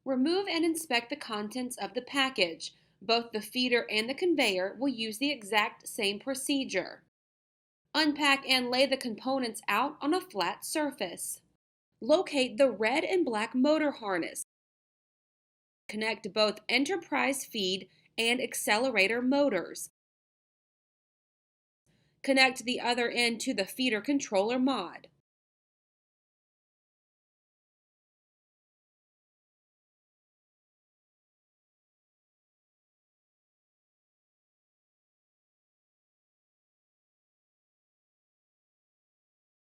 Remove and inspect the contents of the package. Both the feeder and the conveyor will use the exact same procedure. Unpack and lay the components out on a flat surface. Locate the red and black motor harness. Connect both Enterprise feed and accelerator motors. Connect the other end to the feeder controller mod.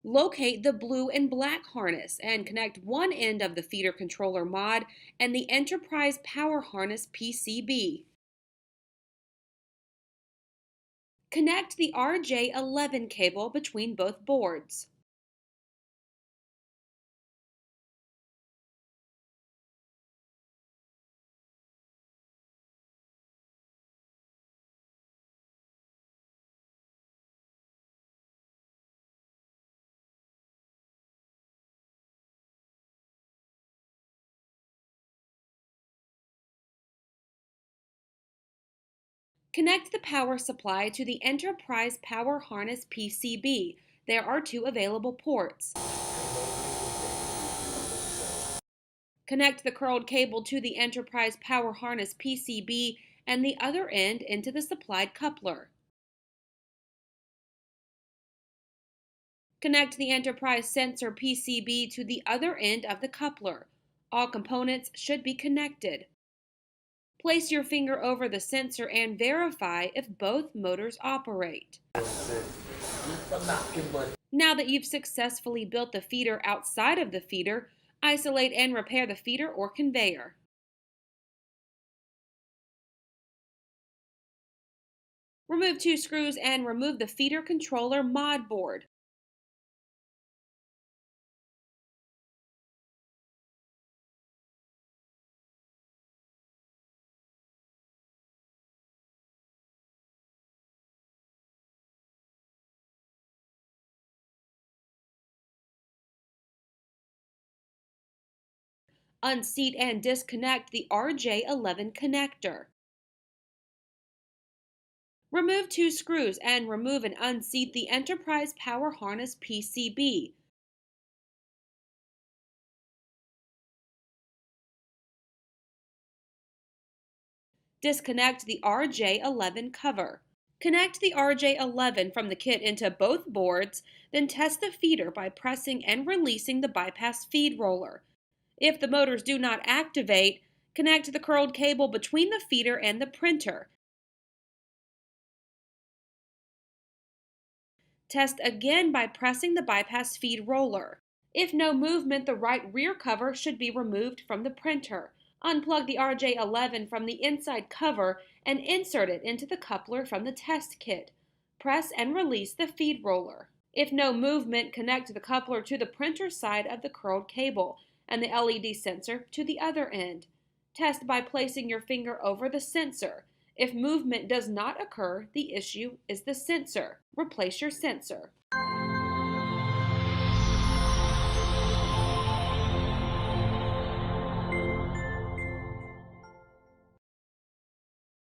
Locate the blue and black harness and connect one end of the feeder controller mod and the Enterprise power harness PCB. Connect the RJ11 cable between both boards. Connect the power supply to the Enterprise power harness PCB. There are two available ports. Connect the curled cable to the Enterprise power harness PCB and the other end into the supplied coupler. Connect the Enterprise sensor PCB to the other end of the coupler. All components should be connected. Place your finger over the sensor and verify if both motors operate. Now that you've successfully built the feeder outside of the feeder, isolate and repair the feeder or conveyor. Remove two screws and remove the feeder controller mod board. Unseat and disconnect the RJ11 connector. Remove two screws and remove and unseat the Enterprise power harness PCB. Disconnect the RJ11 cover. Connect the RJ11 from the kit into both boards, then test the feeder by pressing and releasing the bypass feed roller. If the motors do not activate, connect the curled cable between the feeder and the printer. Test again by pressing the bypass feed roller. If no movement, the right rear cover should be removed from the printer. Unplug the RJ11 from the inside cover and insert it into the coupler from the test kit. Press and release the feed roller. If no movement, connect the coupler to the printer side of the curled cable and the LED sensor to the other end. Test by placing your finger over the sensor. If movement does not occur, the issue is the sensor. Replace your sensor.